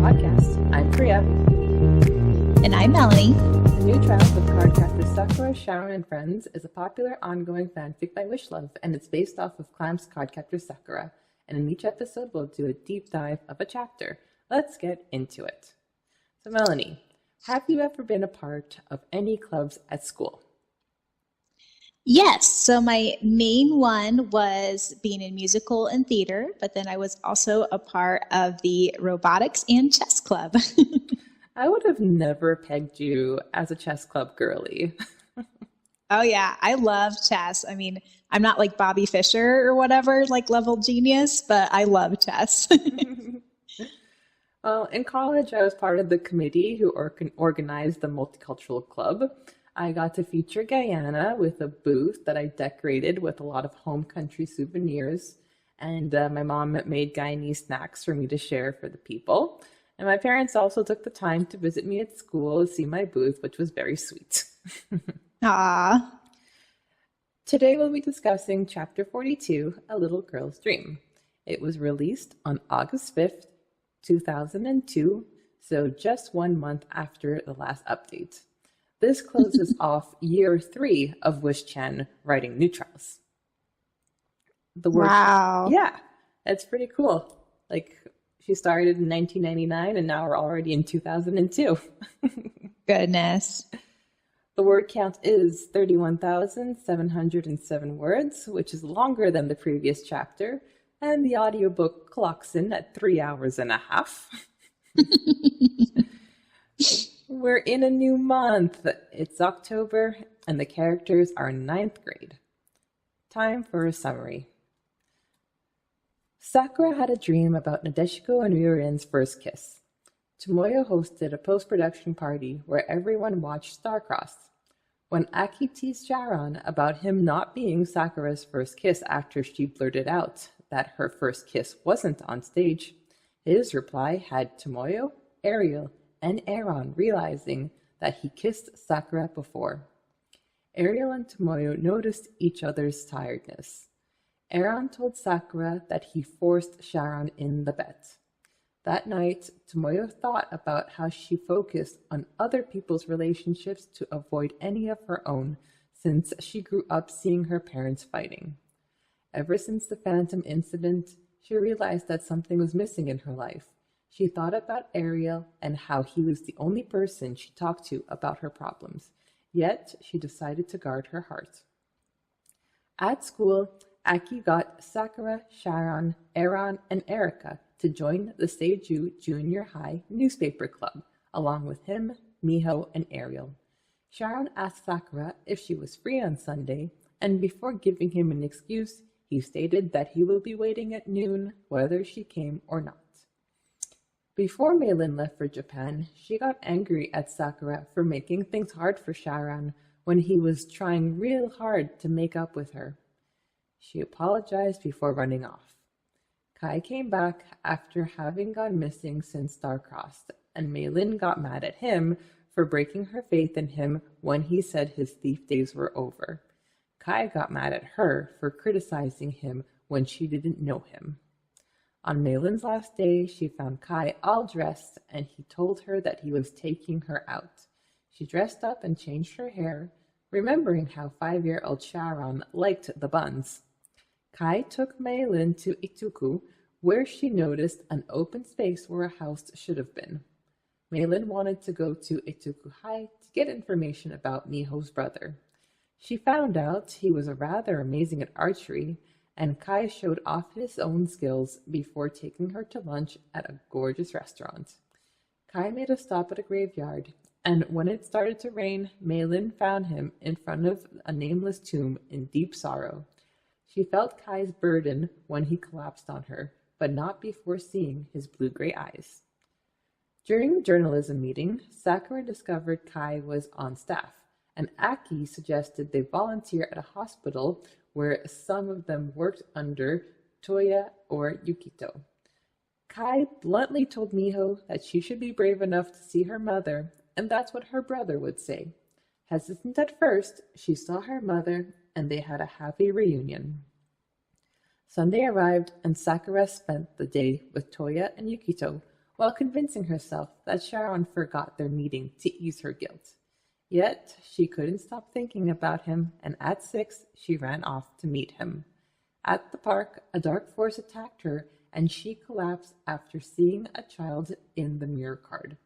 podcast. I'm Preya. And I'm Melanie. The New Trials of Cardcaptor Sakura, Syaoran, and Friends is a popular ongoing fanfic by Wishluv, and it's based off of Clamp's Cardcaptor Sakura. And in each episode, we'll do a deep dive of a chapter. Let's get into it. So, Melanie, have you ever been a part of any clubs at school? Yes, so my main one was being in musical and theater, but then I was also a part of the robotics and chess club. I would have never pegged you as a chess club girly. Oh yeah, I love chess. I mean, I'm not like Bobby Fischer or whatever, like level genius, but I love chess. Well, in college, I was part of the committee who organized the multicultural club. I got to feature Guyana with a booth that I decorated with a lot of home country souvenirs. And my mom made Guyanese snacks for me to share for the people. And my parents also took the time to visit me at school to see my booth, which was very sweet. Ah, Today we'll be discussing Chapter 42, A Little Girl's Dream. It was released on August 5th, 2002, so just 1 month after the last update. This closes off year 3 of Wish-chan writing New Trials. wow. Yeah, that's pretty cool. Like, she started in 1999 and now we're already in 2002. Goodness. The word count is 31,707 words, which is longer than the previous chapter, and the audiobook clocks in at 3 hours and a half. We're in a new month. It's October, and the characters are 9th grade. Time for a summary. Sakura had a dream about Nadeshiko and Ryurin's first kiss. Tomoyo hosted a post-production party where everyone watched Star-Crossed. When Aki teased Syaoran about him not being Sakura's first kiss after she blurted out that her first kiss wasn't on stage, his reply had Tomoyo, Ariel, and Aaron realizing that he kissed Sakura before. Ariel and Tomoyo noticed each other's tiredness. Aaron told Sakura that he forced Syaoran in the bet. That night, Tomoyo thought about how she focused on other people's relationships to avoid any of her own, since she grew up seeing her parents fighting. Ever since the Phantom incident, she realized that something was missing in her life. She thought about Ariel and how he was the only person she talked to about her problems, yet she decided to guard her heart. At school, Aki got Sakura, Syaoran, Aaron, and Erika to join the Seiju Junior High newspaper club, along with him, Miho, and Ariel. Syaoran asked Sakura if she was free on Sunday, and before giving him an excuse, he stated that he will be waiting at noon whether she came or not. Before Meilin left for Japan, she got angry at Sakura for making things hard for Syaoran when he was trying real hard to make up with her. She apologized before running off. Kai came back after having gone missing since Star-Crossed, and Meilin got mad at him for breaking her faith in him when he said his thief days were over. Kai got mad at her for criticizing him when she didn't know him. On Meilin's last day, she found Kai all dressed, and he told her that he was taking her out. She dressed up and changed her hair, remembering how 5-year-old Syaoran liked the buns. Kai took Meilin to Ituku, where she noticed an open space where a house should have been. Meilin wanted to go to Ituku High to get information about Miho's brother. She found out he was rather amazing at archery, and Kai showed off his own skills before taking her to lunch at a gorgeous restaurant. Kai made a stop at a graveyard, and when it started to rain, Meilin found him in front of a nameless tomb in deep sorrow. She felt Kai's burden when he collapsed on her, but not before seeing his blue-gray eyes. During the journalism meeting, Sakura discovered Kai was on staff, and Aki suggested they volunteer at a hospital where some of them worked under Toya or Yukito. Kai bluntly told Miho that she should be brave enough to see her mother, and that's what her brother would say. Hesitant at first, she saw her mother, and they had a happy reunion. Sunday arrived, and Sakura spent the day with Toya and Yukito, while convincing herself that Syaoran forgot their meeting to ease her guilt. Yet she couldn't stop thinking about him, and at 6 she ran off to meet him. At the park, a dark force attacked her, and she collapsed after seeing a child in the mirror card.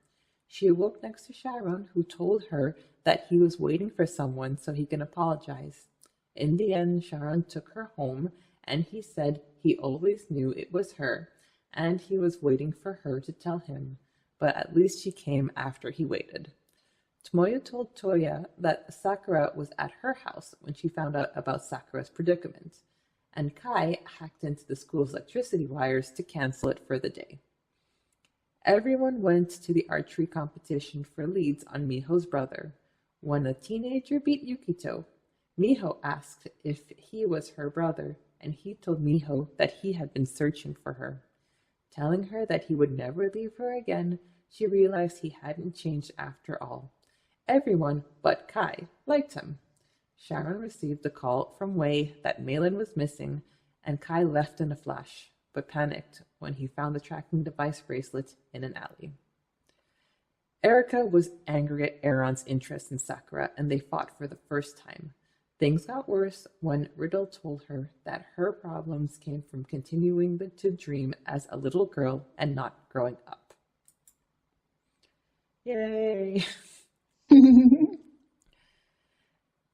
She awoke next to Syaoran, who told her that he was waiting for someone so he can apologize. In the end, Syaoran took her home, and he said he always knew it was her, and he was waiting for her to tell him, but at least she came after he waited. Tomoyo told Toya that Sakura was at her house when she found out about Sakura's predicament, and Kai hacked into the school's electricity wires to cancel it for the day. Everyone went to the archery competition for leads on Miho's brother. When a teenager beat Yukito, Miho asked if he was her brother, and he told Miho that he had been searching for her. Telling her that he would never leave her again, she realized he hadn't changed after all. Everyone but Kai liked him. Syaoran received a call from Wei that Malin was missing, and Kai left in a flash, but panicked when he found the tracking device bracelet in an alley. Erika was angry at Aaron's interest in Sakura, and they fought for the first time. Things got worse when Riddle told her that her problems came from continuing to dream as a little girl and not growing up. Yay!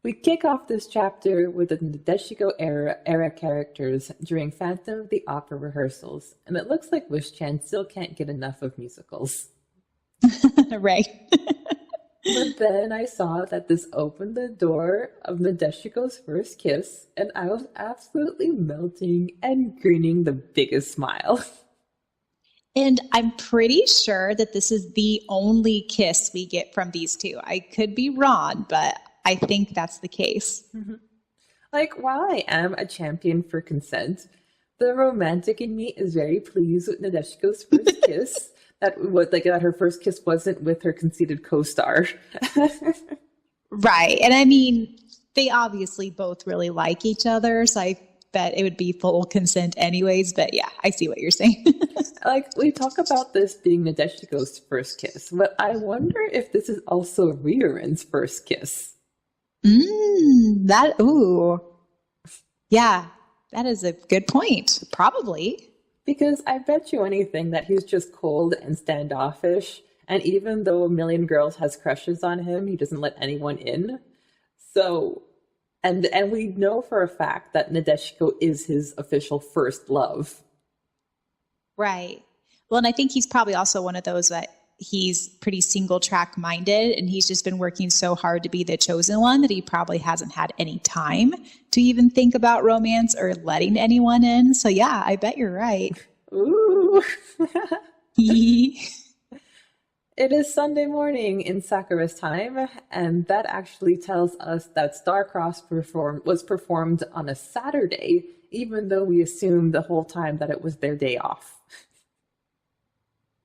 We kick off this chapter with the Nadeshiko era characters during Phantom of the Opera rehearsals, and it looks like Wish-chan still can't get enough of musicals. Right. But then I saw that this opened the door of Nadeshiko's first kiss, and I was absolutely melting and grinning the biggest smile. And I'm pretty sure that this is the only kiss we get from these two. I could be wrong, but I think that's the case. Mm-hmm. Like, while I am a champion for consent, the romantic in me is very pleased with Nadeshiko's first kiss. That her first kiss wasn't with her conceited co-star. Right. And I mean, they obviously both really like each other, so I bet it would be full consent anyways. But yeah, I see what you're saying. Like, we talk about this being Nadeshiko's first kiss, but I wonder if this is also Ryurin's first kiss. Yeah, that is a good point. Probably. Because I bet you anything that he's just cold and standoffish, and even though a million girls has crushes on him, he doesn't let anyone in. So, and we know for a fact that Nadeshiko is his official first love. Right. Well, and I think he's probably also one of those that he's pretty single track minded, and he's just been working so hard to be the chosen one that he probably hasn't had any time to even think about romance or letting anyone in. So yeah, I bet you're right. Ooh. It is Sunday morning in Sakura's time, and that actually tells us that Star-Crossed was performed on a Saturday, even though we assumed the whole time that it was their day off.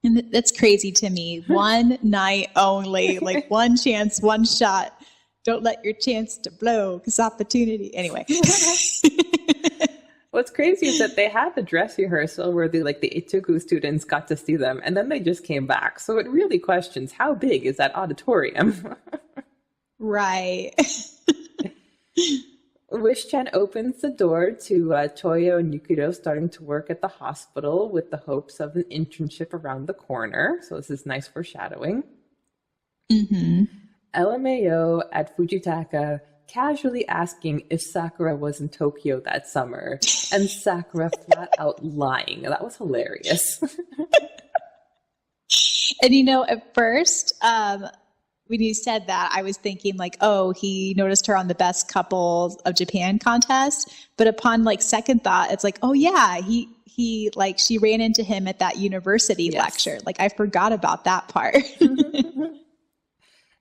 And that's crazy to me. One night only, like one chance, one shot. Don't let your chance to blow, because opportunity. Anyway. What's crazy is that they had the dress rehearsal where the Ituku students got to see them, and then they just came back. So it really questions, how big is that auditorium? Right. Wish-chan opens the door to Toyo and Yukito starting to work at the hospital with the hopes of an internship around the corner. So this is nice foreshadowing. Mm-hmm. LMAO at Fujitaka casually asking if Sakura was in Tokyo that summer, and Sakura flat out lying. That was hilarious. And at first, when you said that, I was thinking like, oh, he noticed her on the Best Couples of Japan contest. But upon second thought, it's like, oh yeah, she ran into him at that university lecture. Like, I forgot about that part.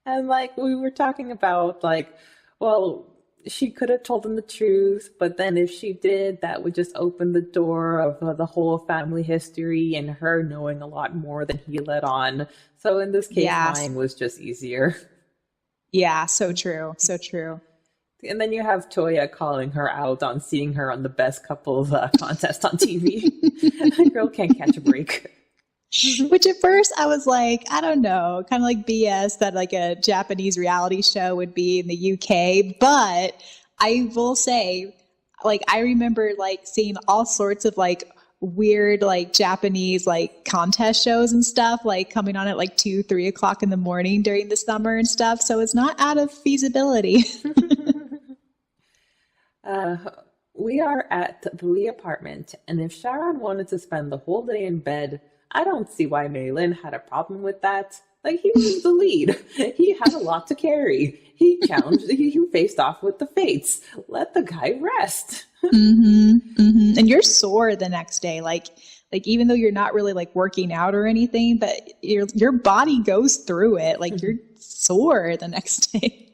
And we were talking about well, she could have told him the truth, but then if she did, that would just open the door of the whole family history and her knowing a lot more than he let on. So in this case, lying was just easier. Yeah, so true. So true. And then you have Toya calling her out on seeing her on the Best Couples contest on TV. The girl can't catch a break. Which at first I was like, I don't know, kind of like BS that like a Japanese reality show would be in the UK. But I will say, like, I remember like seeing all sorts of like weird like Japanese like contest shows and stuff like coming on at like 2-3 o'clock in the morning during the summer and stuff. So it's not out of feasibility. We are at the Lee apartment, and if Syaoran wanted to spend the whole day in bed, I don't see why Maylin had a problem with that. Like, he was the lead. He had a lot to carry. He challenged, he faced off with the fates. Let the guy rest. And you're sore the next day. Like even though you're not really like working out or anything, but your body goes through it. Like you're sore the next day.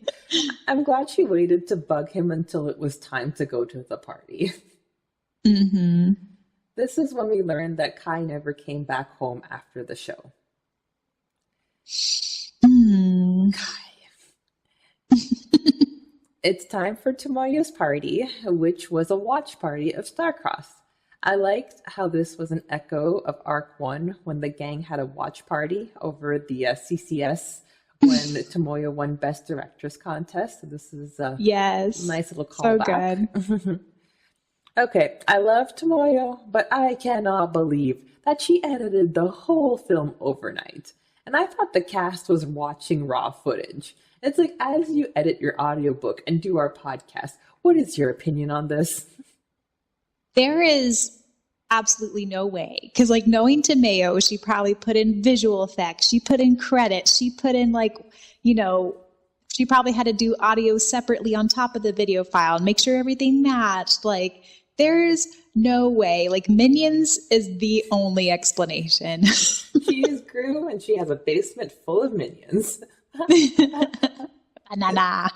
I'm glad she waited to bug him until it was time to go to the party. This is when we learned that Kai never came back home after the show. Kai. It's time for Tomoya's party, which was a watch party of Starcross. I liked how this was an echo of Arc 1 when the gang had a watch party over the CCS when Tomoya won Best Directress contest. So this is a nice little callback. So good. Okay, I love Tomoya, but I cannot believe that she edited the whole film overnight. And I thought the cast was watching raw footage. It's like, as you edit your audiobook and do our podcast, what is your opinion on this? There is absolutely no way. Because like knowing Tomeo, she probably put in visual effects. She put in credits. She put in like, you know, she probably had to do audio separately on top of the video file and make sure everything matched. Like there's no way. Like Minions is the only explanation. She is Gru and she has a basement full of minions. Banana.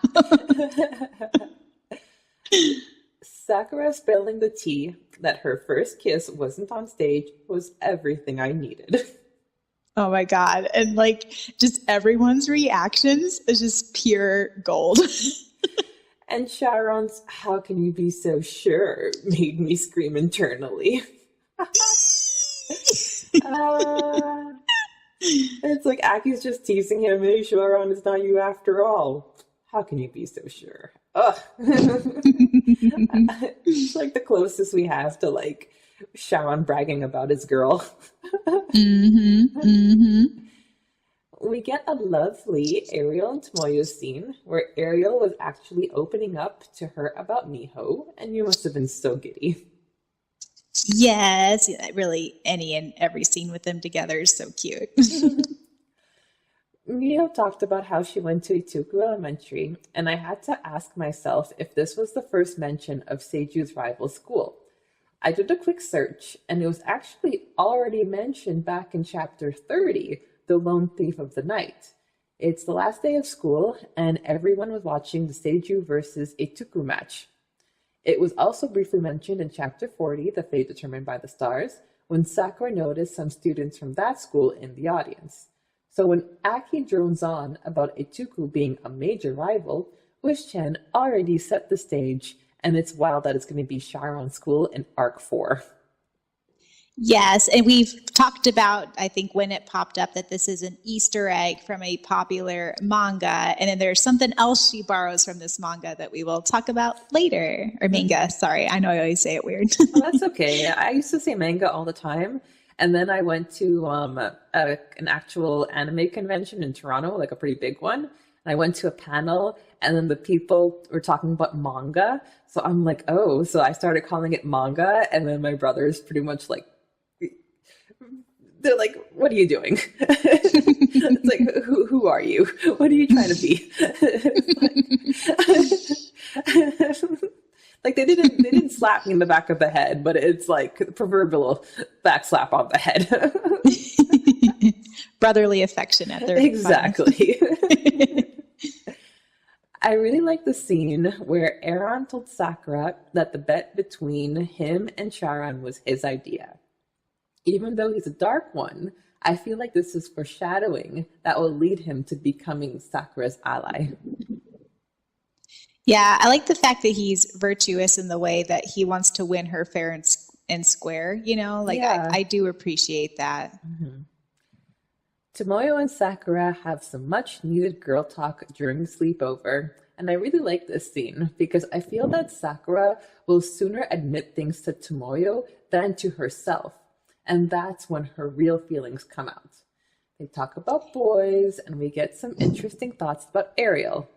Sakura spilling the tea that her first kiss wasn't on stage was everything I needed. Oh my God. And like just everyone's reactions is just pure gold. And Sharon's "how can you be so sure" made me scream internally. It's like Aki's just teasing him. Hey, Sharon, it's not you after all. How can you be so sure? Ugh. It's like the closest we have to like Sharon bragging about his girl. We get a lovely Ariel and Tomoyo scene where Ariel was actually opening up to her about Miho, and you must have been so giddy. Yes, really, any and every scene with them together is so cute. Miho talked about how she went to Ituku Elementary, and I had to ask myself if this was the first mention of Seiju's rival school. I did a quick search, and it was actually already mentioned back in chapter 30, The Lone Thief of the Night. It's the last day of school, and everyone was watching the Seiju versus Ituku match. It was also briefly mentioned in chapter 40, The Fate Determined by the Stars, when Sakura noticed some students from that school in the audience. So when Aki drones on about Ituku being a major rival, Wish-chan already set the stage, and it's wild that it's going to be Sharon's school in Arc 4. Yes, and we've talked about, I think, when it popped up, that this is an Easter egg from a popular manga, and then there's something else she borrows from this manga that we will talk about later. Or manga, sorry. I know I always say it weird. Oh, that's okay. I used to say manga all the time, and then I went to an actual anime convention in Toronto, like a pretty big one, and I went to a panel, and then the people were talking about manga, so I'm like, oh, so I started calling it manga, and then my brother's pretty much like, they're like, what are you doing? It's like, who are you? What are you trying to be? Like they didn't slap me in the back of the head, but it's like proverbial back slap on the head. Brotherly affection at their exactly. I really like the scene where Aaron told Sakura that the bet between him and Syaoran was his idea. Even though he's a dark one, I feel like this is foreshadowing that will lead him to becoming Sakura's ally. Yeah, I like the fact that he's virtuous in the way that he wants to win her fair and square, you know? Like, yeah. I do appreciate that. Tomoyo and Sakura have some much needed girl talk during the sleepover, and I really like this scene because I feel that Sakura will sooner admit things to Tomoyo than to herself, and that's when her real feelings come out. They talk about boys, and we get some interesting thoughts about Ariel.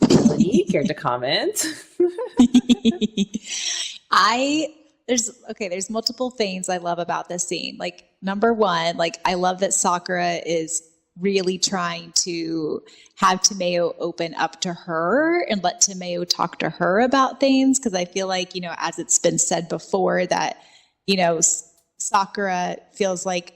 Melanie, care to comment? There's multiple things I love about this scene. Like, number one, like, I love that Sakura is really trying to have Tomoyo open up to her and let Tomoyo talk to her about things. Cause I feel like, as it's been said before that, Sakura feels like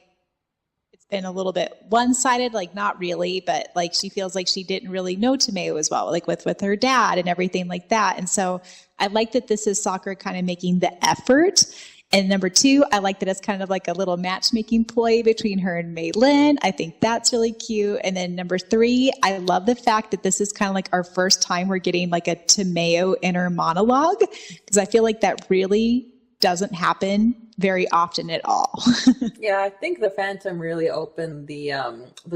it's been a little bit one-sided, like not really, but like she feels like she didn't really know Tomoyo as well, like with her dad and everything like that. And so I like that this is Sakura kind of making the effort. And number two, I like that it's kind of like a little matchmaking ploy between her and Mei Lin. I think that's really cute. And then number three, I love the fact that this is kind of like our first time we're getting like a Tomoyo inner monologue, because I feel like that really doesn't happen very often at all. Yeah, I think the Phantom really opened the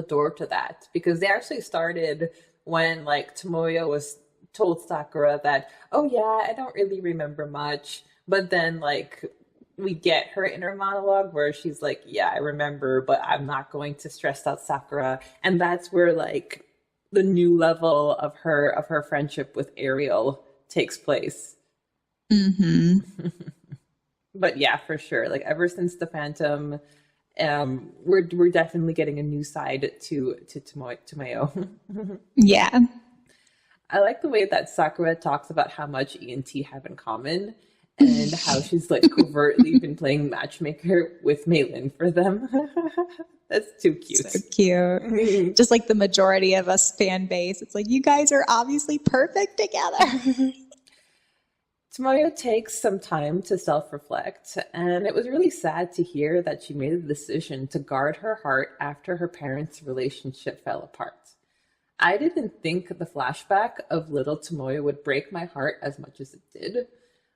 door to that, because they actually started when like Tomoyo was told Sakura that, oh yeah, I don't really remember much, but then like we get her inner monologue where she's like, yeah, I remember, but I'm not going to stress out Sakura. And that's where like the new level of her friendship with Ariel takes place. Mm-hmm. But yeah, for sure. Like ever since the Phantom, we're definitely getting a new side to Tomoyo. Yeah. I like the way that Sakura talks about how much E&T have in common, and how she's like covertly been playing matchmaker with Mei Lin for them. That's too cute. So cute. Just like the majority of us fan base. It's like, you guys are obviously perfect together. Tomoyo takes some time to self-reflect, and it was really sad to hear that she made the decision to guard her heart after her parents' relationship fell apart. I didn't think the flashback of little Tomoyo would break my heart as much as it did.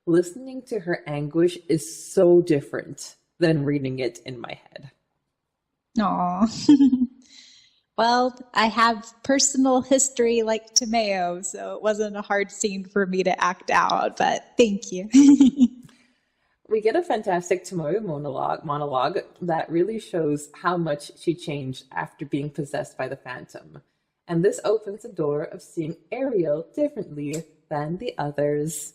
Listening to her anguish is so different than reading it in my head. Aw. Well, I have personal history like Tomoyo, so it wasn't a hard scene for me to act out, but thank you. We get a fantastic Tomoyo monologue that really shows how much she changed after being possessed by the Phantom. And this opens the door of seeing Ariel differently than the others.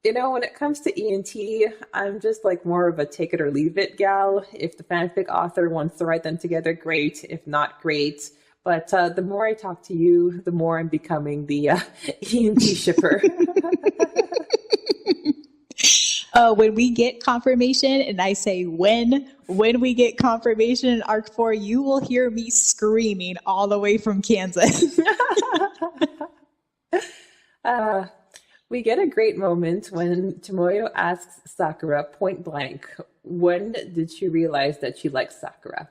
When it comes to E&T, I'm just like more of a take it or leave it gal. If the fanfic author wants to write them together, great. If not, great. But the more I talk to you, the more I'm becoming the E&T shipper. When we get confirmation, and I say when we get confirmation in Arc 4, you will hear me screaming all the way from Kansas. We get a great moment when Tomoyo asks Sakura point blank, when did she realize that she likes Sakura?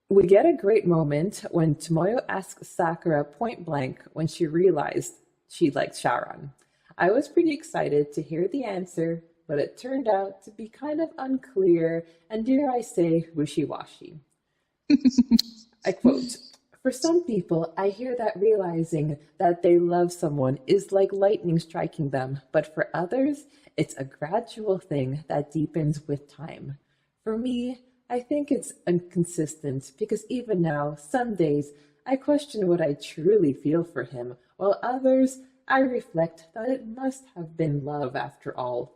We get a great moment when Tomoyo asks Sakura point blank when she realized she liked Syaoran. I was pretty excited to hear the answer, but it turned out to be kind of unclear and, dare I say, wishy-washy. I quote, "For some people, I hear that realizing that they love someone is like lightning striking them, but for others, it's a gradual thing that deepens with time. For me, I think it's inconsistent because even now, some days, I question what I truly feel for him, while others, I reflect that it must have been love after all.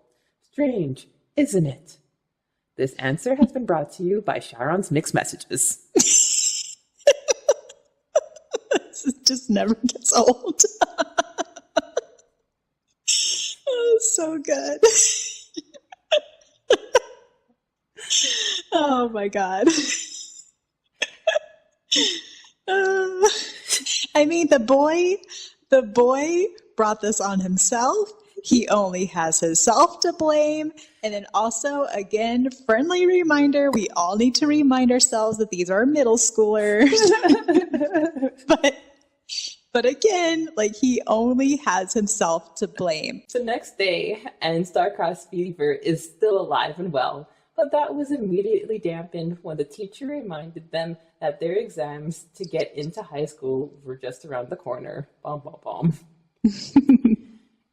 Strange, isn't it?" This answer has been brought to you by Syaoran's mixed messages. It just never gets old. Oh, so good. Oh my God. I mean, the boy brought this on himself. He only has himself to blame. And then also, again, friendly reminder, we all need to remind ourselves that these are middle schoolers. But again, like, he only has himself to blame. The next day, and Star-Crossed Fever is still alive and well, but that was immediately dampened when the teacher reminded them that their exams to get into high school were just around the corner. Bom, bom, bom.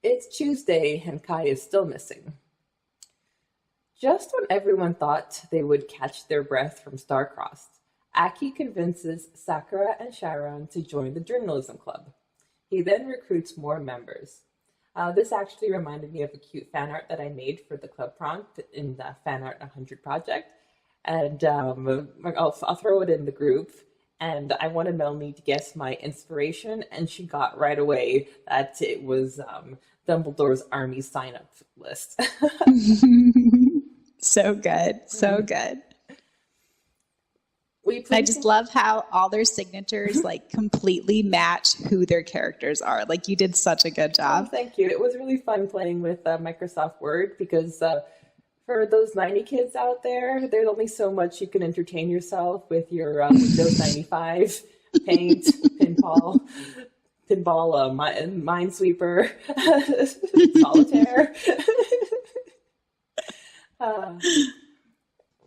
It's Tuesday, and Kai is still missing. Just when everyone thought they would catch their breath from Star-Crossed, Aki convinces Sakura and Syaoran to join the journalism club. He then recruits more members. This actually reminded me of a cute fan art that I made for the club prompt in the Fan Art 100 project. And I'll throw it in the group. And I wanted Melanie to guess my inspiration, and she got right away that it was Dumbledore's army sign-up list. So good. So good. I just love how all their signatures like completely match who their characters are. Like, you did such a good job. Oh, thank you. It was really fun playing with Microsoft Word because for those 90 kids out there, there's only so much you can entertain yourself with your Windows 95, Paint, Pinball, Minesweeper, Solitaire.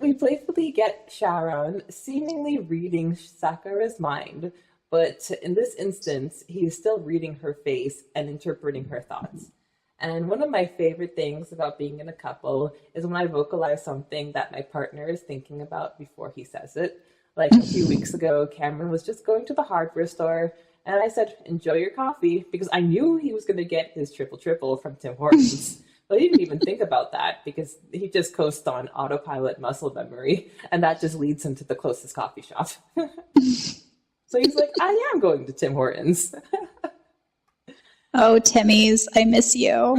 We playfully get Syaoran seemingly reading Sakura's mind, but in this instance, he is still reading her face and interpreting her thoughts. And one of my favorite things about being in a couple is when I vocalize something that my partner is thinking about before he says it. Like a few weeks ago, Cameron was just going to the hardware store, and I said, "Enjoy your coffee," because I knew he was going to get his triple from Tim Hortons. But he didn't even think about that because he just coasts on autopilot muscle memory, and that just leads him to the closest coffee shop. So he's like, "I am going to Tim Hortons." Oh, Timmy's, I miss you.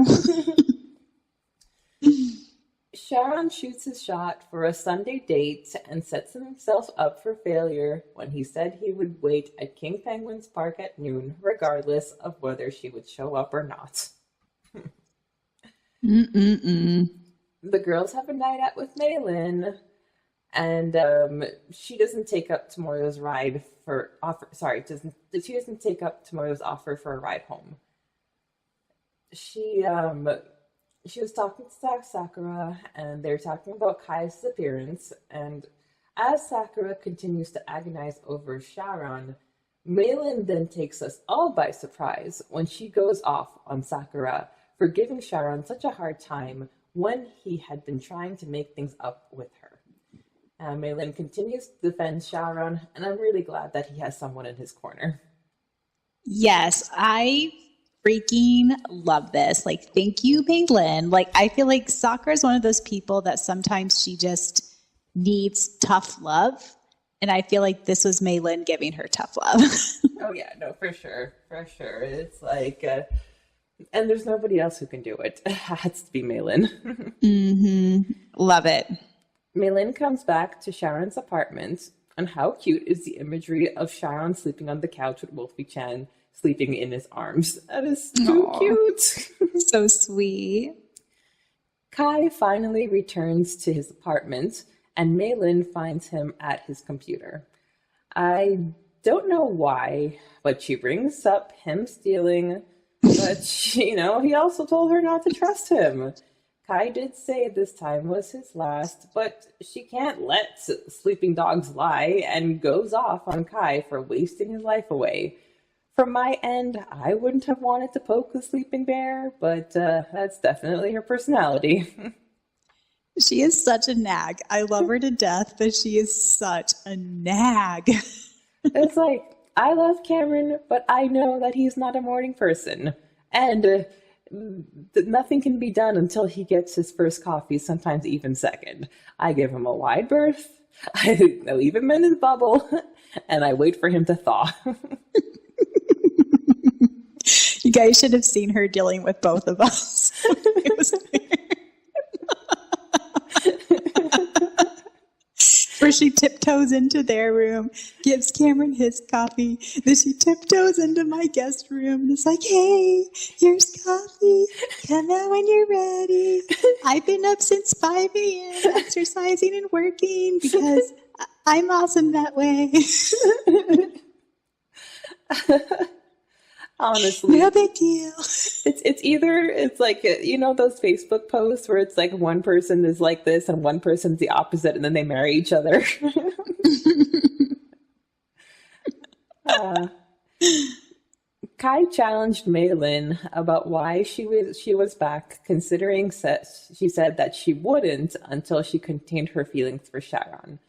Syaoran shoots his shot for a Sunday date and sets himself up for failure when he said he would wait at King Penguin's Park at noon, regardless of whether she would show up or not. The girls have a night out with Maylin, and she doesn't take up Tomorrow's she doesn't take up Tomorrow's offer for a ride home. She was talking to Sakura, and they're talking about Kai's appearance, and as Sakura continues to agonize over Syaoran, Maylin then takes us all by surprise when she goes off on Sakura for giving Syaoran such a hard time when he had been trying to make things up with her. Maylin continues to defend Syaoran, and I'm really glad that he has someone in his corner. Yes, I freaking love this. Like, thank you, Maylin. Like, I feel like Sakura is one of those people that sometimes she just needs tough love. And I feel like this was Maylin giving her tough love. Oh, yeah, no, for sure. For sure. It's like, and there's nobody else who can do it. It has to be Maylin. Love it. Maylin comes back to Syaoran's apartment, and how cute is the imagery of Syaoran sleeping on the couch with Wolfie-chan sleeping in his arms. That is too cute. So sweet. Kai finally returns to his apartment, and Maylin finds him at his computer. I don't know why, but she brings up him stealing, but he also told her not to trust him. Kai did say this time was his last, but she can't let sleeping dogs lie and goes off on Kai for wasting his life away. From my end, I wouldn't have wanted to poke the sleeping bear, but that's definitely her personality. She is such a nag. I love her to death, but she is such a nag. It's like, I love Cameron, but I know that he's not a morning person. And nothing can be done until he gets his first coffee, sometimes even second. I give him a wide berth, I leave him in his bubble, and I wait for him to thaw. You guys should have seen her dealing with both of us. It was where she tiptoes into their room, gives Cameron his coffee, then she tiptoes into my guest room and is like, "Hey, here's coffee. Come out when you're ready. I've been up since 5 a.m. exercising and working because I'm awesome that way." Honestly, No big deal. it's like, you know, those Facebook posts where it's like one person is like this and one person's the opposite, and then they marry each other. uh, Kai challenged Maylin about why she was back, considering she said that she wouldn't until she contained her feelings for Syaoran.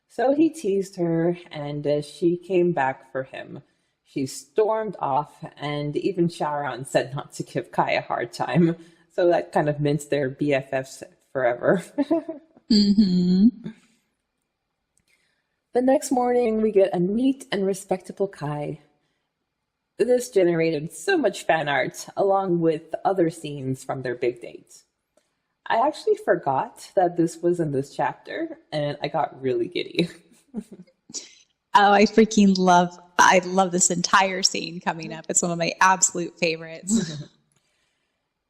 So he teased her, and she came back for him. She stormed off, and even Syaoran said not to give Kai a hard time. So that kind of minced their BFFs forever. Mm-hmm. The next morning, we get a neat and respectable Kai. This generated so much fan art, along with other scenes from their big date. I actually forgot that this was in this chapter, and I got really giddy. Oh, I love this entire scene coming up. It's one of my absolute favorites.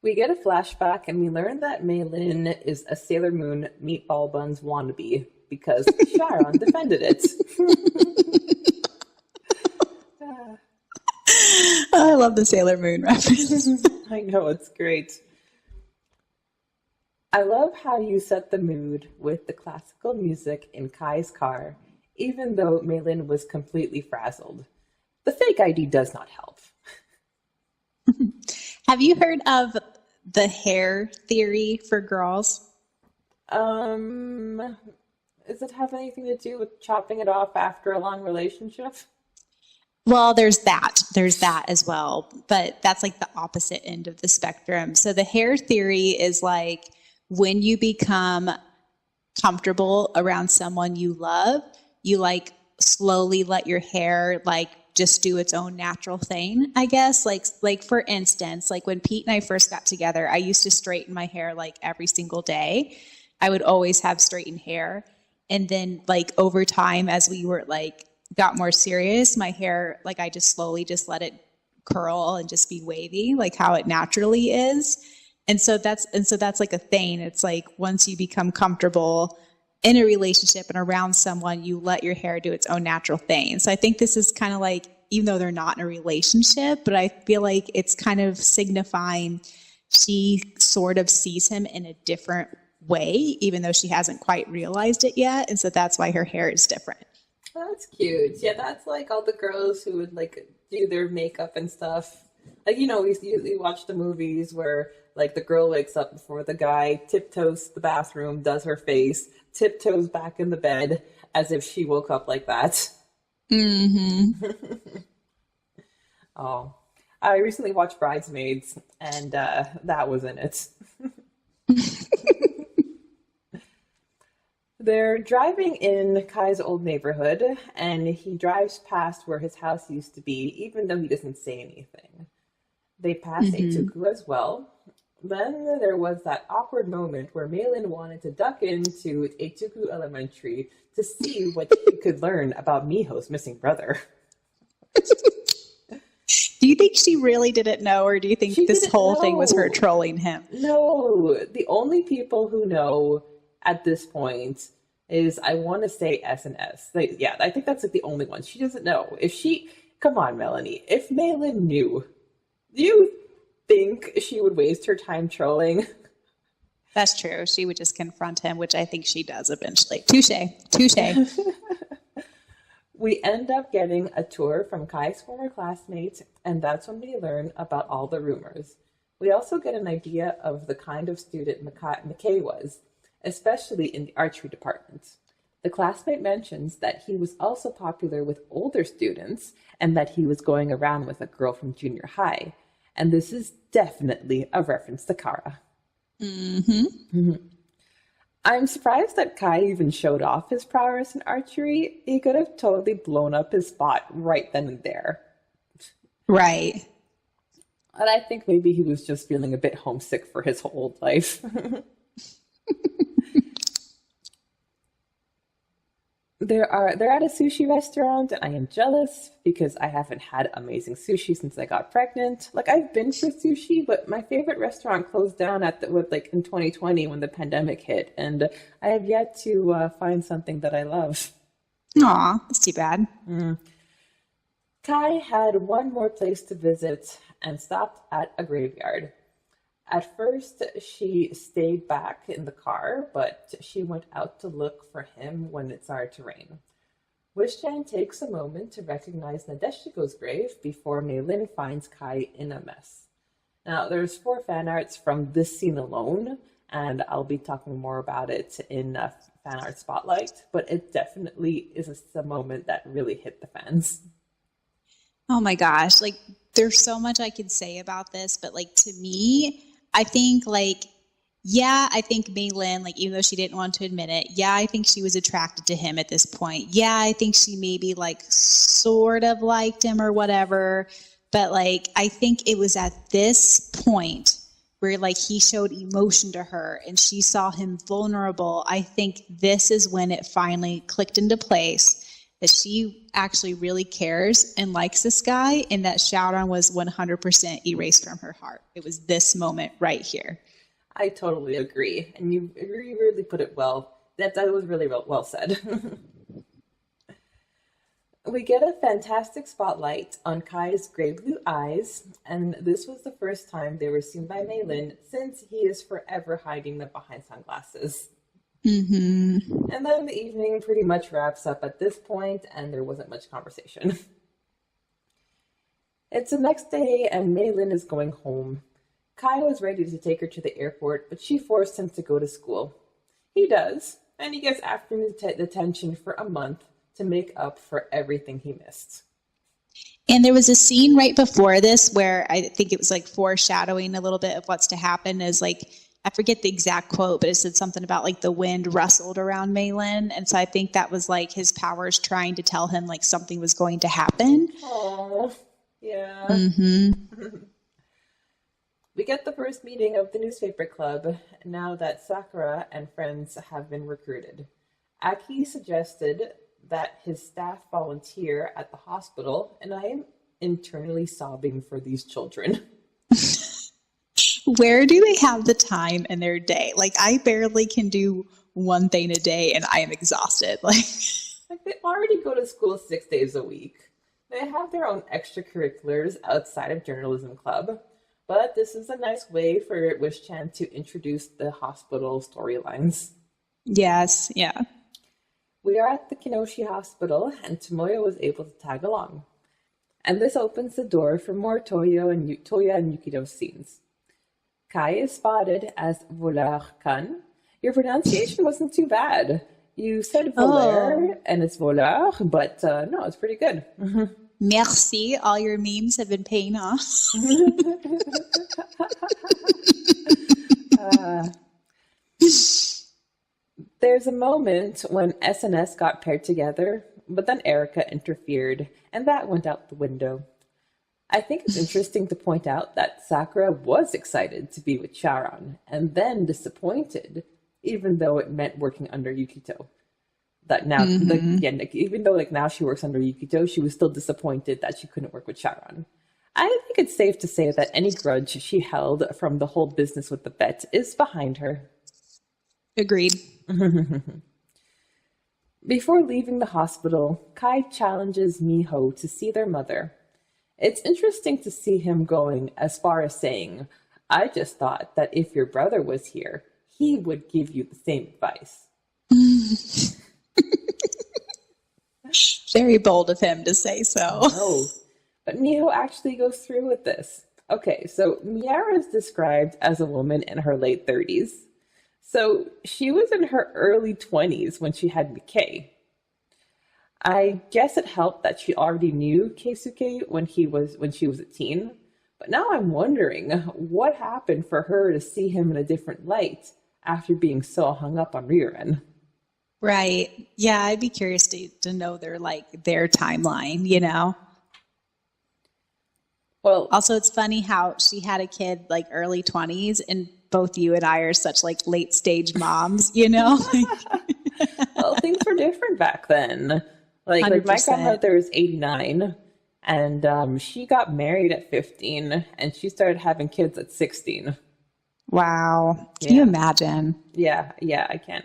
We get a flashback, and we learn that Maylin is a Sailor Moon meatball buns wannabe because Syaoran defended it. I love the Sailor Moon reference. I know, it's great. I love how you set the mood with the classical music in Kai's car, even though Maylin was completely frazzled. The fake ID does not help. Have you heard of the hair theory for girls? Does it have anything to do with chopping it off after a long relationship? Well, there's that as well, but that's like the opposite end of the spectrum. So the hair theory is like when you become comfortable around someone you love, you like slowly let your hair like just do its own natural thing, I guess. Like for instance, like when Pete and I first got together, I used to straighten my hair like every single day. I would always have straightened hair. And then like over time, as we were like got more serious, my hair, like I just slowly just let it curl and just be wavy, like how it naturally is. And so that's like a thing. It's like once you become comfortable in a relationship and around someone, you let your hair do its own natural thing. So I think this is kind of like, even though they're not in a relationship, but I feel like it's kind of signifying she sort of sees him in a different way, even though she hasn't quite realized it yet. And so that's why her hair is different. That's cute. Yeah, that's like all the girls who would like do their makeup and stuff. Like, you know, we watch the movies where like the girl wakes up before the guy, tiptoes to the bathroom, does her face, tiptoes back in the bed as if she woke up like that. Mm-hmm. Oh, I recently watched Bridesmaids, and that was in it. They're driving in Kai's old neighborhood, and he drives past where his house used to be, even though he doesn't say anything. They pass Eituku as well. Then there was that awkward moment where Maylin wanted to duck into Eituku Elementary to see what he could learn about Miho's missing brother. Do you think she really didn't know, or do you think this whole thing was her trolling him? No, the only people who know at this point is, I want to say S&S. Like, yeah, I think that's like the only one. She doesn't know. Come on, Melanie, if Maylin knew, do you think she would waste her time trolling? That's true. She would just confront him, which I think she does eventually. Touche. We end up getting a tour from Kai's former classmates, and that's when we learn about all the rumors. We also get an idea of the kind of student McKay was, especially in the archery department. The classmate mentions that he was also popular with older students and that he was going around with a girl from junior high. And this is definitely a reference to Kara. Mm-hmm. I'm surprised that Kai even showed off his prowess in archery. He could have totally blown up his spot right then and there. Right. And I think maybe he was just feeling a bit homesick for his whole old life. They're at a sushi restaurant, and I am jealous because I haven't had amazing sushi since I got pregnant. Like, I've been for sushi, but my favorite restaurant closed down in 2020 when the pandemic hit, and I have yet to find something that I love. Aw, that's too bad. Kai Kai had one more place to visit and stopped at a graveyard. At first, she stayed back in the car, but she went out to look for him when it started to rain. Wishchan takes a moment to recognize Nadeshiko's grave before Meilin finds Kai in a mess. Now, there's 4 fan arts from this scene alone, and I'll be talking more about it in Fan Art Spotlight, but it definitely is a moment that really hit the fans. Oh my gosh, like there's so much I could say about this, but like to me, I think like, yeah, I think Meilin, like even though she didn't want to admit it, yeah, I think she was attracted to him at this point. Yeah, I think she maybe like sort of liked him or whatever, but like I think it was at this point where like he showed emotion to her and she saw him vulnerable. I think this is when it finally clicked into place that she actually really cares and likes this guy, and that Syaoran was 100% erased from her heart. It was this moment right here. I totally agree. And you really put it well. That was really well said. We get a fantastic spotlight on Kai's gray blue eyes, and this was the first time they were seen by Meilin since he is forever hiding them behind sunglasses. Mm-hmm. And then the evening pretty much wraps up at this point, and there wasn't much conversation. It's the next day, and Meilin is going home. Kai was ready to take her to the airport, but she forced him to go to school. He does, and he gets afternoon detention for a month to make up for everything he missed. And there was a scene right before this where I think it was like foreshadowing a little bit of what's to happen, is like, I forget the exact quote, but it said something about like the wind rustled around Meilin. And so I think that was like his powers trying to tell him like something was going to happen. Oh, yeah. Mm-hmm. We get the first meeting of the newspaper club now that Sakura and friends have been recruited. Aki suggested that his staff volunteer at the hospital, and I am internally sobbing for these children. Where do they have the time in their day? Like, I barely can do one thing a day and I am exhausted. Like they already go to school 6 days a week. They have their own extracurriculars outside of journalism club, but this is a nice way for Wishchan to introduce the hospital storylines. Yes, yeah. We are at the Kinoshi Hospital, and Tomoyo was able to tag along. And this opens the door for more Toya and Yukito scenes. Kai is spotted as Voleur-kan. Your pronunciation wasn't too bad. You said voleur, and it's voleur, but no, it's pretty good. Merci. All your memes have been paying off. There's a moment when SNS got paired together, but then Erica interfered, and that went out the window. I think it's interesting to point out that Sakura was excited to be with Syaoran, and then disappointed, even though it meant working under Yukito. That now, even though now she works under Yukito, she was still disappointed that she couldn't work with Syaoran. I think it's safe to say that any grudge she held from the whole business with the bet is behind her. Agreed. Before leaving the hospital, Kai challenges Miho to see their mother. It's interesting to see him going as far as saying, I just thought that if your brother was here, he would give you the same advice. Very bold of him to say so. Oh, but Miho actually goes through with this. Okay, so Miara is described as a woman in her late 30s. So she was in her early 20s when she had Mikei. I guess it helped that she already knew Keisuke when she was a teen. But now I'm wondering what happened for her to see him in a different light after being so hung up on Ryuren. Right. Yeah, I'd be curious to know their timeline, you know? Well, also, it's funny how she had a kid like early 20s, and both you and I are such like late stage moms, you know? Well, things were different back then. Like my grandmother is 89, and she got married at 15, and she started having kids at 16. Wow. Can you imagine? Yeah, I can't.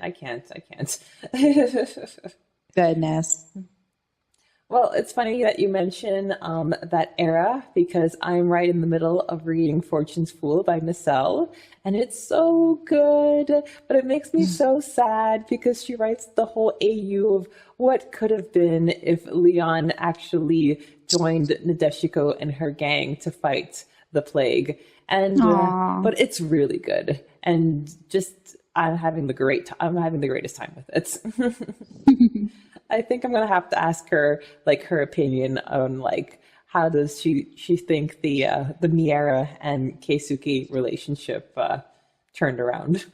Goodness. Well, it's funny that you mention that era because I'm right in the middle of reading Fortune's Fool by Miss L, and it's so good, but it makes me so sad because she writes the whole AU of what could have been if Leon actually joined Nadeshiko and her gang to fight the plague. And Aw. but it's really good, and just I'm having the greatest time with it. I think I'm gonna have to ask her like her opinion on like how does she think the Miera and Keisuke relationship turned around.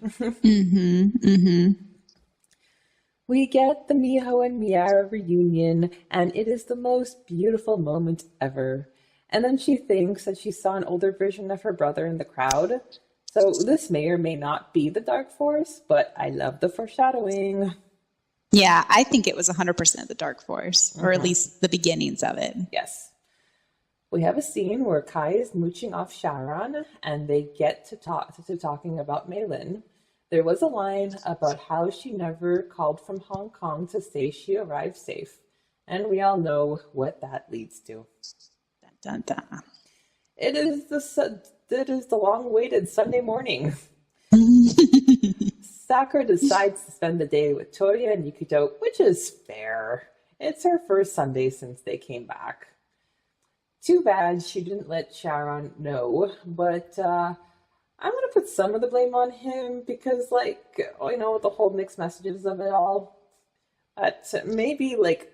We get the Miho and Miara reunion, and it is the most beautiful moment ever. And then she thinks that she saw an older version of her brother in the crowd. So this may or may not be the Dark Force, but I love the foreshadowing. Yeah, I think it was 100% the Dark Force, or at least the beginnings of it. Yes. We have a scene where Kai is mooching off Syaoran, and they get to talking about Meilin. There was a line about how she never called from Hong Kong to say she arrived safe, and we all know what that leads to. Dun, dun, dun. It is the long-awaited Sunday morning. Sakura decides to spend the day with Toria and Yukito, which is fair. It's her first Sunday since they came back. Too bad she didn't let Sharon know, but I'm going to put some of the blame on him because, like, the whole mixed messages of it all. But maybe, like,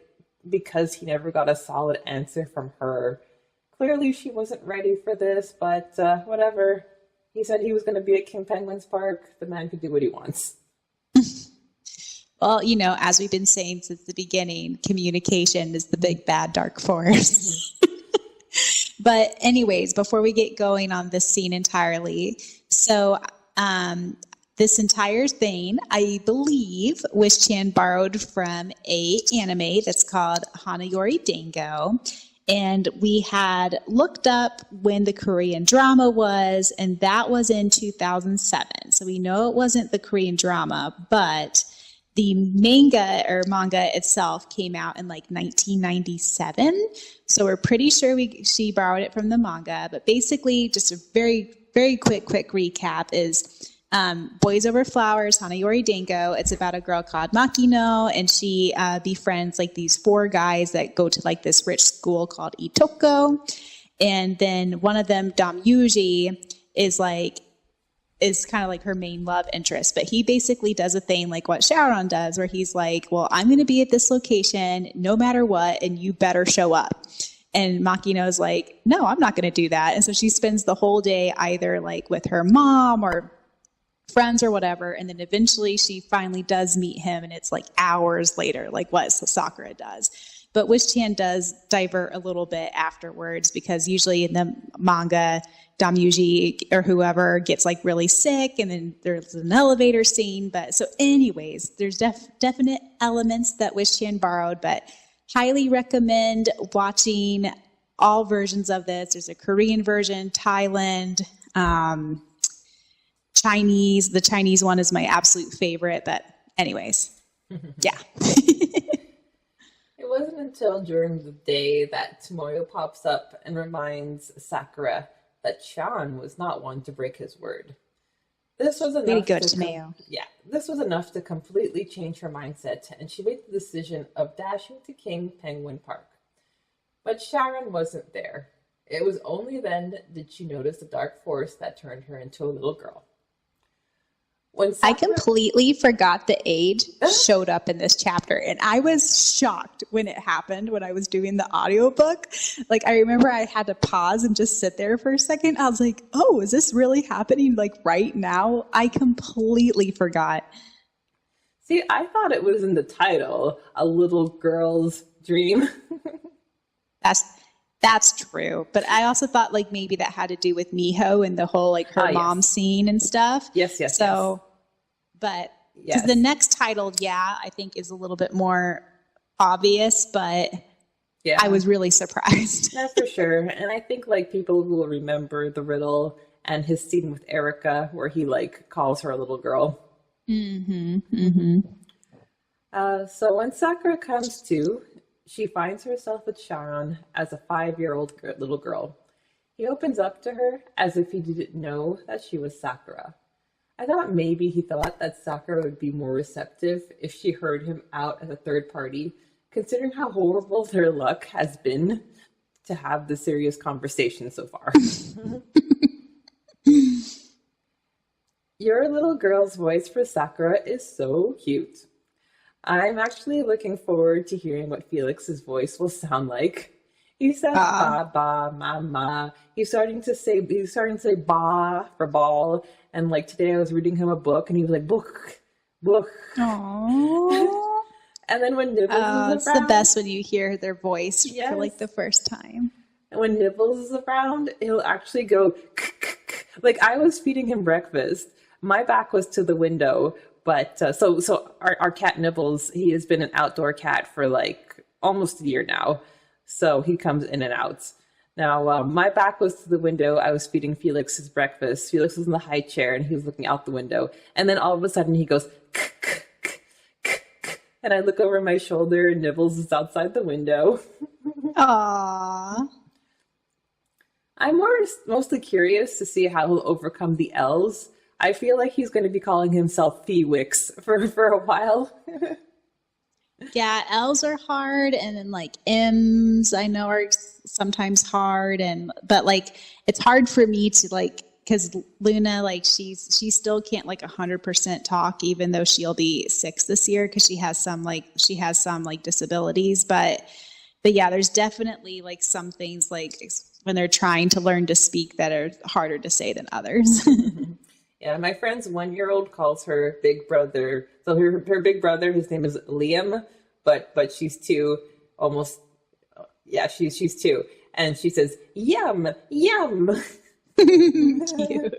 because he never got a solid answer from her. Clearly she wasn't ready for this, but whatever. He said he was going to be at King Penguin's Park. The man could do what he wants. Well, as we've been saying since the beginning, communication is the big bad dark force. But anyways, before we get going on this scene entirely, so this entire thing, I believe, Wish-chan borrowed from a anime that's called Hanayori Dango. And we had looked up when the Korean drama was, and that was in 2007. So we know it wasn't the Korean drama, but the manga itself came out in like 1997. So we're pretty sure she borrowed it from the manga. But basically, just a very, very quick recap is Boys Over Flowers, Hanayori Dango. It's about a girl called Makino, and she befriends like these 4 guys that go to like this rich school called Itoko. And then one of them, Dam Yuji, is kind of like her main love interest. But he basically does a thing like what Syaoran does, where he's like, well, I'm going to be at this location no matter what, and you better show up. And Makino's like, no, I'm not going to do that. And so she spends the whole day either like with her mom or friends or whatever, and then eventually she finally does meet him, and it's like hours later, like what Sakura does. But Wish-chan does divert a little bit afterwards, because usually in the manga, Damuji or whoever gets like really sick, and then there's an elevator scene. But so anyways, there's definite elements that Wish-chan borrowed, but highly recommend watching all versions of this. There's a Korean version, Thailand, Chinese. The Chinese one is my absolute favorite, but anyways, yeah. It wasn't until during the day that Tomoyo pops up and reminds Sakura that Chan was not one to break his word. This was enough. Very good, Tomoyo. This was enough to completely change her mindset, and she made the decision of dashing to King Penguin Park. But Sharon wasn't there. It was only then did she notice the dark force that turned her into a little girl. I completely forgot the age showed up in this chapter, and I was shocked when it happened when I was doing the audiobook. Like, I remember I had to pause and just sit there for a second. I was like, oh, is this really happening like right now? I completely forgot. See, I thought it was in the title, A Little Girl's Dream. That's true. But I also thought like maybe that had to do with Miho and the whole like her mom scene and stuff. Yes. So, but because the next title, I think is a little bit more obvious, but I was really surprised. That's for sure. And I think like people who will remember the riddle and his scene with Erica where he like calls her a little girl. So when Sakura comes to, She finds herself with Syaoran as a 5-year-old little girl. He opens up to her as if he didn't know that she was Sakura. I thought maybe he thought that Sakura would be more receptive if she heard him out as a third party, considering how horrible their luck has been to have the serious conversation so far. Your little girl's voice for Sakura is so cute. I'm actually looking forward to hearing what Felix's voice will sound like. He says ba, mama. He's starting to say ba for ball. And like today I was reading him a book and he was like, book. Aww. And then when Nibbles is around. It's the best when you hear their voice yes. for like the first time. And when Nibbles is around, he'll actually go, like I was feeding him breakfast. My back was to the window, but so our cat Nibbles, he has been an outdoor cat for like almost a year now. So he comes in and out. Now, my back was to the window. I was feeding Felix his breakfast. Felix was in the high chair and he was looking out the window. And then all of a sudden he goes, and I look over my shoulder and Nibbles is outside the window. Aww. I'm mostly curious to see how he'll overcome the L's. I feel like he's going to be calling himself Felix for a while. Yeah, L's are hard, and then like M's I know are sometimes hard, but like it's hard for me to like, because Luna, like she still can't like 100% talk, even though she'll be 6 this year because she has some disabilities. But yeah, there's definitely like some things like when they're trying to learn to speak that are harder to say than others. Yeah, my friend's 1-year-old calls her big brother. So her big brother, his name is Liam, but she's 2, almost. Yeah, she's 2, and she says yum yum. Cute.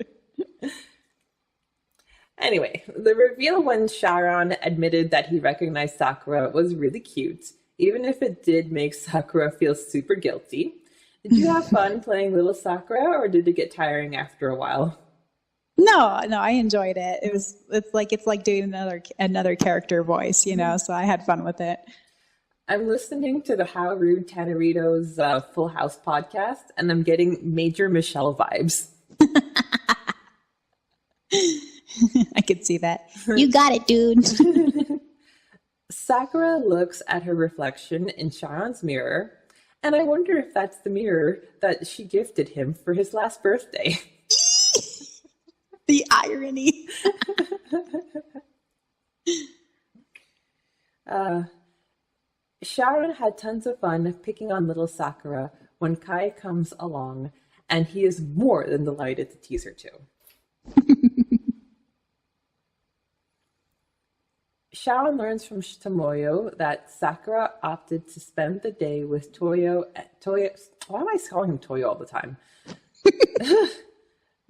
Anyway, the reveal when Syaoran admitted that he recognized Sakura was really cute, even if it did make Sakura feel super guilty. Did you have fun playing little Sakura, or did it get tiring after a while? No, I enjoyed it. It's like doing another character voice, you know, so I had fun with it. I'm listening to the How Rude Tannerito's Full House podcast, and I'm getting major Michelle vibes. I could see that. You got it, dude. Sakura looks at her reflection in Syaoran's mirror, and I wonder if that's the mirror that she gifted him for his last birthday. The irony. Syaoran had tons of fun picking on little Sakura when Kai comes along, and he is more than delighted to tease her too. Syaoran learns from Tomoyo that Sakura opted to spend the day with Toyo. Why am I calling him Toyo all the time?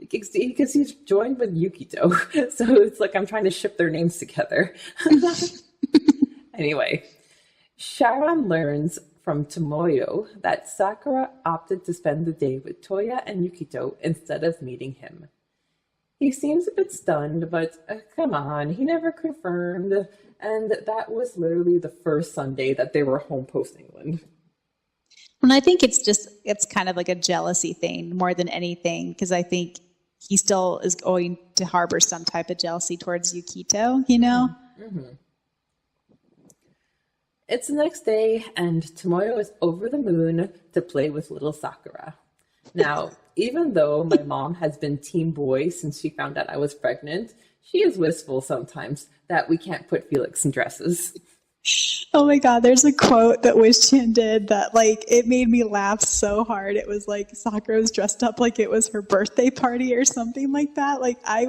Because he's joined with Yukito, so it's like I'm trying to ship their names together. Anyway, Syaoran learns from Tomoyo that Sakura opted to spend the day with Toya and Yukito instead of meeting him. He seems a bit stunned, but come on, he never confirmed, and that was literally the first Sunday that they were home post-England. And I think it's kind of like a jealousy thing more than anything, because I think he still is going to harbor some type of jealousy towards Yukito, you know? Mm-hmm. It's the next day, and Tomoyo is over the moon to play with little Sakura. Now, even though my mom has been team boy since she found out I was pregnant, she is wistful sometimes that we can't put Felix in dresses. Oh my God, there's a quote that Wishin did that like it made me laugh so hard. It was like Sakura was dressed up like it was her birthday party or something like that. Like I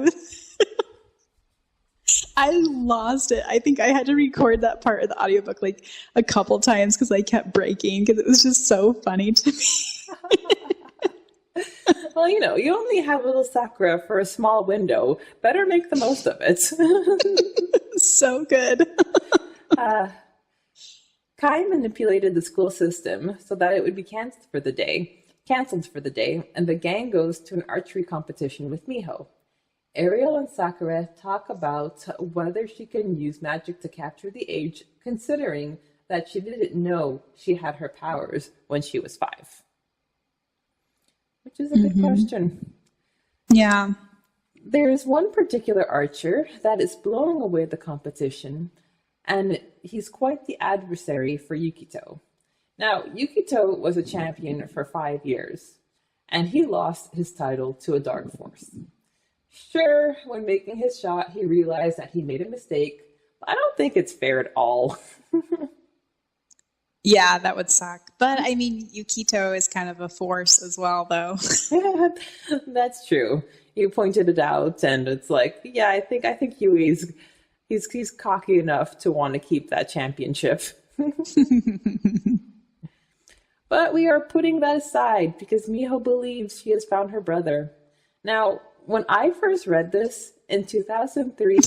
lost it. I think I had to record that part of the audiobook like a couple times because I kept breaking because it was just so funny to me. Well, you know, you only have little Sakura for a small window. Better make the most of it. So good. Kai manipulated the school system so that it would be canceled for the day, and the gang goes to an archery competition with Miho. Ariel and Sakura talk about whether she can use magic to capture the age, considering that she didn't know she had her powers when she was 5? Which is a good question. Yeah. There's one particular archer that is blowing away the competition, and he's quite the adversary for Yukito. Now, Yukito was a champion for 5 years, and he lost his title to a dark force. Sure, when making his shot, he realized that he made a mistake, but I don't think it's fair at all. Yeah, that would suck. But I mean, Yukito is kind of a force as well, though. That's true. You pointed it out, and it's like, yeah, I think Yui's he's cocky enough to want to keep that championship. But we are putting that aside because Miho believes she has found her brother. Now, when I first read this in 2003,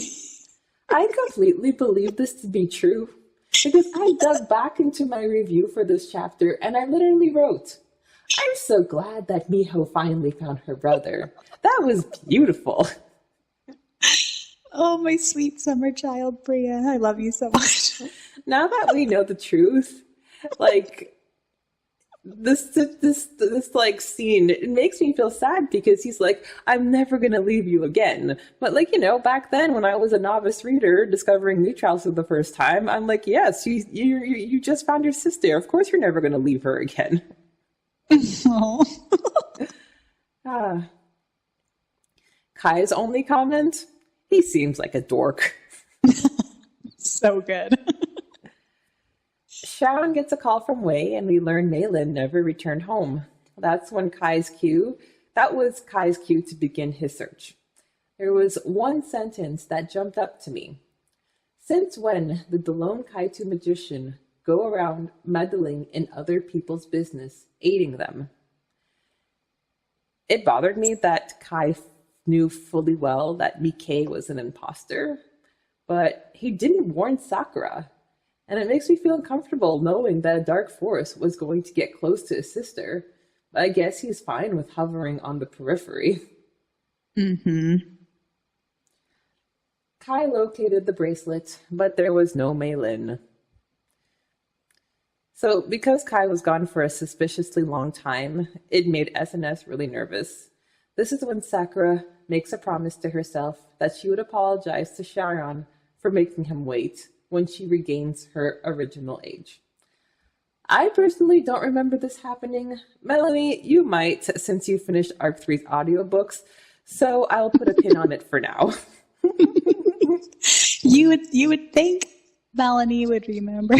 I completely believed this to be true because I dug back into my review for this chapter and I literally wrote, "I'm so glad that Miho finally found her brother. That was beautiful." Oh, my sweet summer child, Preya. I love you so much. Now that we know the truth, like this like scene, it makes me feel sad because he's like, "I'm never gonna leave you again." But like, back then when I was a novice reader discovering New Trials for the first time, I'm like, yes, you just found your sister. Of course you're never gonna leave her again. Oh. Kai's only comment, he seems like a dork. So good. Syaoran gets a call from Wei, and we learn Meilin never returned home. That was Kai's cue to begin his search. There was one sentence that jumped up to me. Since when did the lone Kaitu magician go around meddling in other people's business, aiding them? It bothered me that Kai knew fully well that Mike was an imposter, but he didn't warn Sakura. And it makes me feel uncomfortable knowing that a dark force was going to get close to his sister. But I guess he's fine with hovering on the periphery. Mm-hmm. Kai located the bracelet, but there was no Meilin. So because Kai was gone for a suspiciously long time, it made SNS really nervous. This is when Sakura makes a promise to herself that she would apologize to Syaoran for making him wait when she regains her original age. I personally don't remember this happening. Melanie, you might, since you finished Arc 3's audiobooks, so I'll put a pin on it for now. You would think Melanie would remember.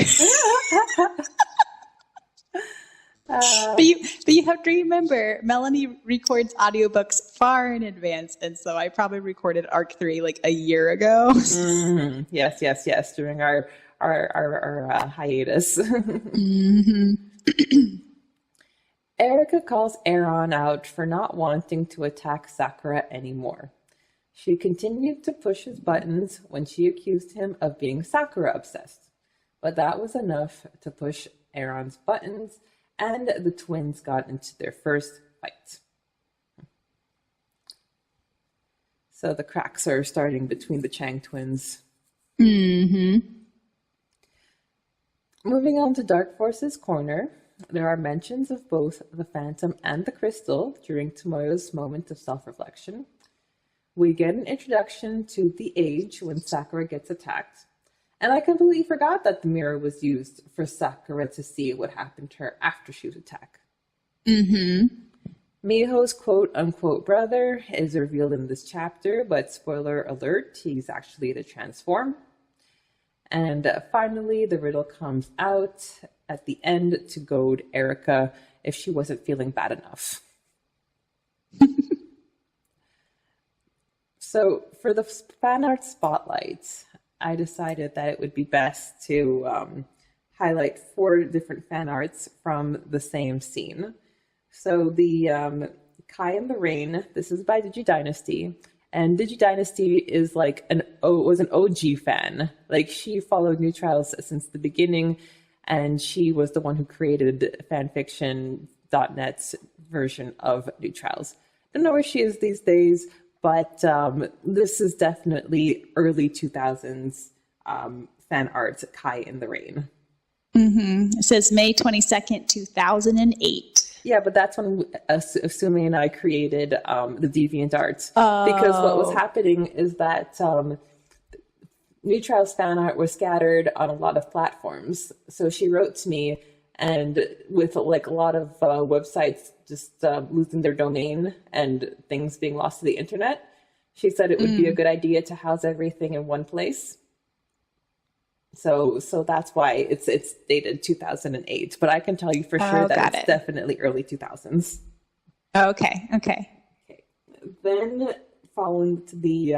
But you have to remember, Melanie records audiobooks far in advance, and so I probably recorded Arc 3 like a year ago. Mm-hmm. Yes, during our hiatus. Mm-hmm. Erika calls Aaron out for not wanting to attack Sakura anymore. She continued to push his buttons when she accused him of being Sakura obsessed, but that was enough to push Aaron's buttons, and the twins got into their first fight. So the cracks are starting between the Chang twins. Mm-hmm. Moving on to Dark Force's corner, there are mentions of both the Phantom and the Crystal during Tomoyo's moment of self-reflection. We get an introduction to the age when Sakura gets attacked. And I completely forgot that the mirror was used for Sakura to see what happened to her after she was attacked. Mm-hmm. Miho's quote-unquote brother is revealed in this chapter, but spoiler alert, he's actually the transform. And finally, the riddle comes out at the end to goad Erika if she wasn't feeling bad enough. So for the fan art spotlight, I decided that it would be best to highlight 4 different fan arts from the same scene. So the Kai in the Rain, this is by DigiDynasty. And DigiDynasty is was an OG fan. Like, she followed New Trials since the beginning, and she was the one who created fanfiction.net's version of New Trials. I don't know where she is these days, but this is definitely early 2000s fan art, Kai in the Rain. It says May 22nd, 2008. Yeah, but that's when Asumi and I created the DeviantArt. Because what was happening is that New Trials fan art was scattered on a lot of platforms. So she wrote to me, and with like a lot of websites just losing their domain and things being lost to the internet, she said it would be a good idea to house everything in one place. So that's why it's dated 2008, but I can tell you for sure that it's definitely early 2000s. Okay. Then following to the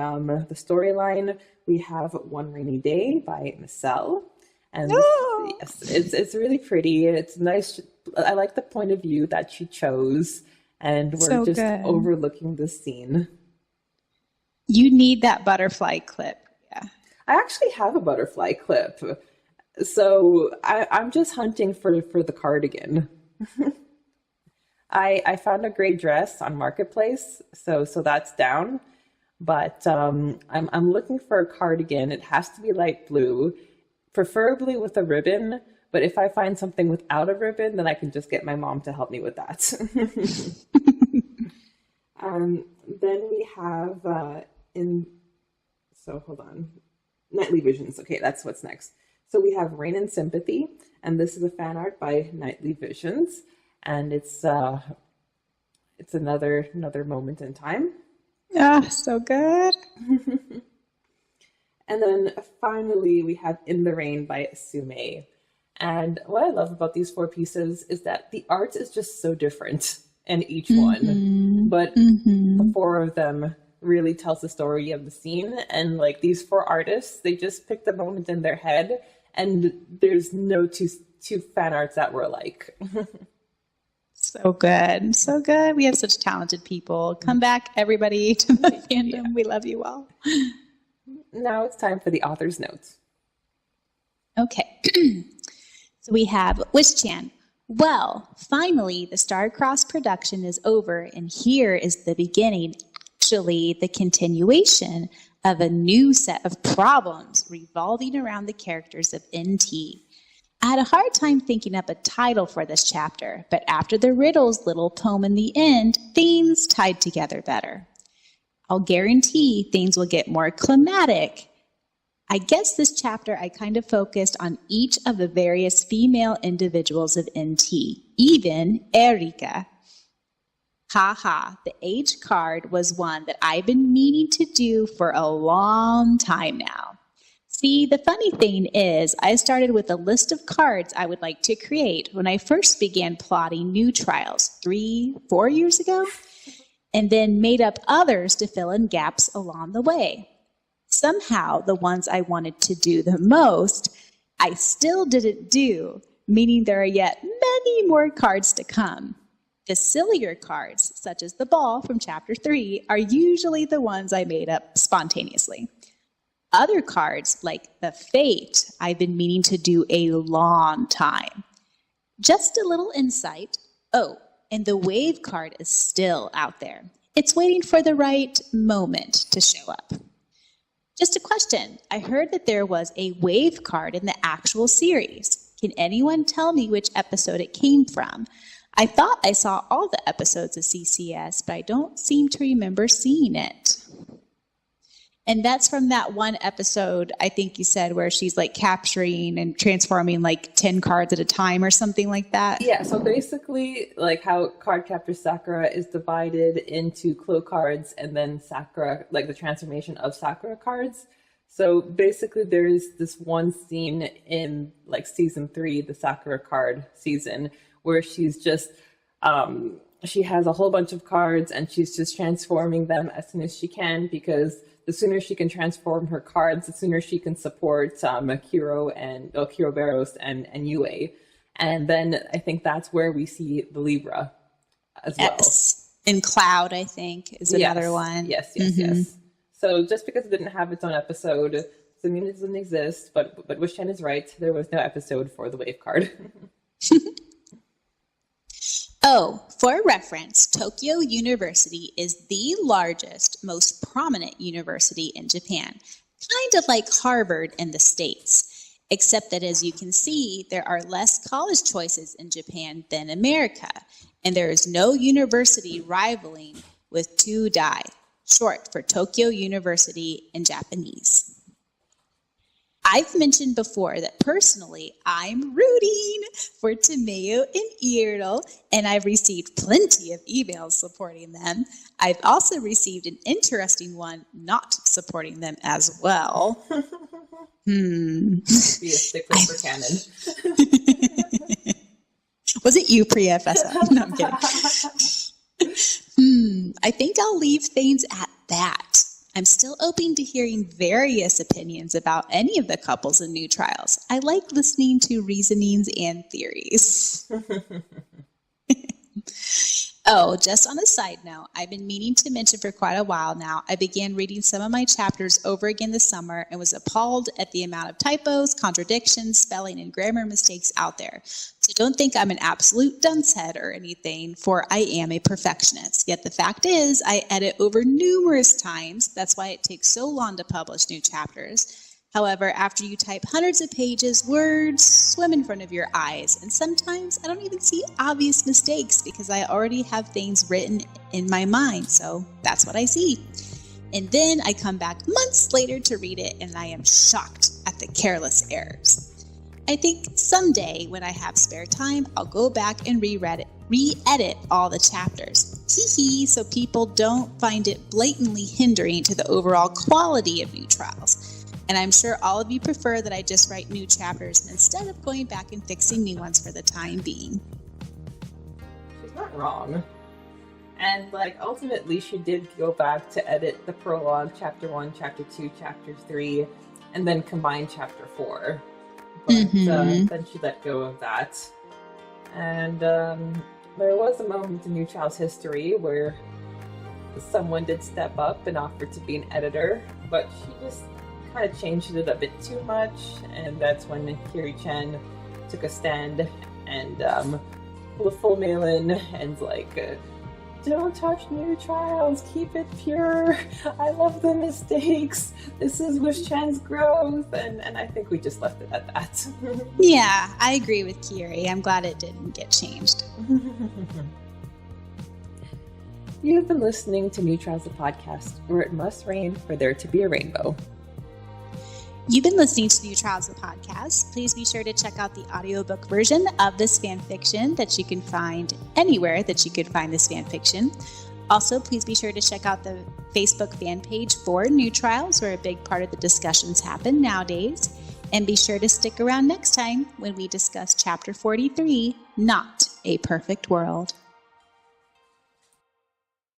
storyline, we have One Rainy Day by Marcel. And yes, it's really pretty. It's nice. I like the point of view that she chose, and we're just overlooking the scene. You need that butterfly clip. Yeah. I actually have a butterfly clip. So I'm just hunting for the cardigan. I found a gray dress on Marketplace, so that's down. But I'm looking for a cardigan. It has to be light blue, preferably with a ribbon. But if I find something without a ribbon, then I can just get my mom to help me with that. Then we have hold on. Nightly Visions. Okay, that's what's next. So we have Rain and Sympathy, and this is a fan art by Nightly Visions, and it's another moment in time. So good. And then finally we have In the Rain by Sume. And what I love about these 4 pieces is that the art is just so different in each one, but the 4 of them really tells the story of the scene. And like these 4 artists, they just pick the moment in their head, and there's no two fan arts that were alike. So good. We have such talented people. Come back, everybody, to the fandom. Yeah. We love you all. Now it's time for the author's notes. Okay. So we have Wish-chan. Well, finally, the Star-Crossed production is over, and here is the beginning, actually the continuation of a new set of problems revolving around the characters of NT. I had a hard time thinking up a title for this chapter, but after the riddle's little poem in the end, things tied together better. I'll guarantee things will get more climatic. I guess this chapter I kind of focused on each of the various female individuals of NT, even Erika. The age card was one that I've been meaning to do for a long time now. See, the funny thing is, I started with a list of cards I would like to create when I first began plotting New Trials 3-4 years ago, and then made up others to fill in gaps along the way. Somehow, the ones I wanted to do the most, I still didn't do, meaning there are yet many more cards to come. The sillier cards, such as the ball from Chapter 3, are usually the ones I made up spontaneously. Other cards, like the Fate, I've been meaning to do a long time. Just a little insight. Oh, and the Wave card is still out there. It's waiting for the right moment to show up. Just a question. I heard that there was a Wave card in the actual series. Can anyone tell me which episode it came from? I thought I saw all the episodes of CCS, but I don't seem to remember seeing it. And that's from that one episode, I think you said, where she's like capturing and transforming like 10 cards at a time or something like that. Yeah, so basically like how Card Captor Sakura is divided into Clo cards and then Sakura, like the transformation of Sakura cards. So basically there's this one scene in like season 3, the Sakura card season, where she's just, she has a whole bunch of cards and she's just transforming them as soon as she can, because the sooner she can transform her cards, the sooner she can support Kiroberos and Yue. And then I think that's where we see the Libra as well. Yes. In Cloud, I think, is another one. Yes. So just because it didn't have its own episode doesn't mean it doesn't exist, but Wish-chan is right. There was no episode for the Wave card. Oh, for reference, Tokyo University is the largest, most prominent university in Japan, kind of like Harvard in the States. Except that, as you can see, there are less college choices in Japan than America, and there is no university rivaling with Tudai, short for Tokyo University in Japanese. I've mentioned before that personally, I'm rooting for Tomeo and Iro, and I've received plenty of emails supporting them. I've also received an interesting one not supporting them as well. Be a stickler for canon. Was it you, Preya? No, I'm kidding. I think I'll leave things at that. I'm still open to hearing various opinions about any of the couples in New Trials. I like listening to reasonings and theories. Oh, just on a side note, I've been meaning to mention for quite a while now, I began reading some of my chapters over again this summer and was appalled at the amount of typos, contradictions, spelling, and grammar mistakes out there. So don't think I'm an absolute duncehead or anything, for I am a perfectionist. Yet the fact is, I edit over numerous times. That's why it takes so long to publish new chapters. However, after you type hundreds of pages, words swim in front of your eyes, and sometimes I don't even see obvious mistakes because I already have things written in my mind, so that's what I see. And then I come back months later to read it, and I am shocked at the careless errors. I think someday when I have spare time, I'll go back and re-edit all the chapters. Hee, so people don't find it blatantly hindering to the overall quality of New Trials. And I'm sure all of you prefer that I just write new chapters instead of going back and fixing new ones for the time being. She's not wrong. And, ultimately she did go back to edit the prologue, chapter 1, chapter 2, chapter 3, and then combine chapter 4. But then she let go of that. And there was a moment in New Trials history where someone did step up and offer to be an editor, but she just kind of changed it a bit too much, and that's when Kiri-chan took a stand and pulled a full mail-in and don't touch New Trials, keep it pure, I love the mistakes, this is Wish-chan's growth, and I think we just left it at that. Yeah, I agree with Kiri. I'm glad it didn't get changed. You've been listening to New Trials, the podcast, where it must rain for there to be a rainbow. You've been listening to New Trials, the podcast. Please be sure to check out the audiobook version of this fan fiction that you can find anywhere that you could find this fan fiction. Also, please be sure to check out the Facebook fan page for New Trials, where a big part of the discussions happen nowadays. And be sure to stick around next time when we discuss Chapter 43, Not a Perfect World.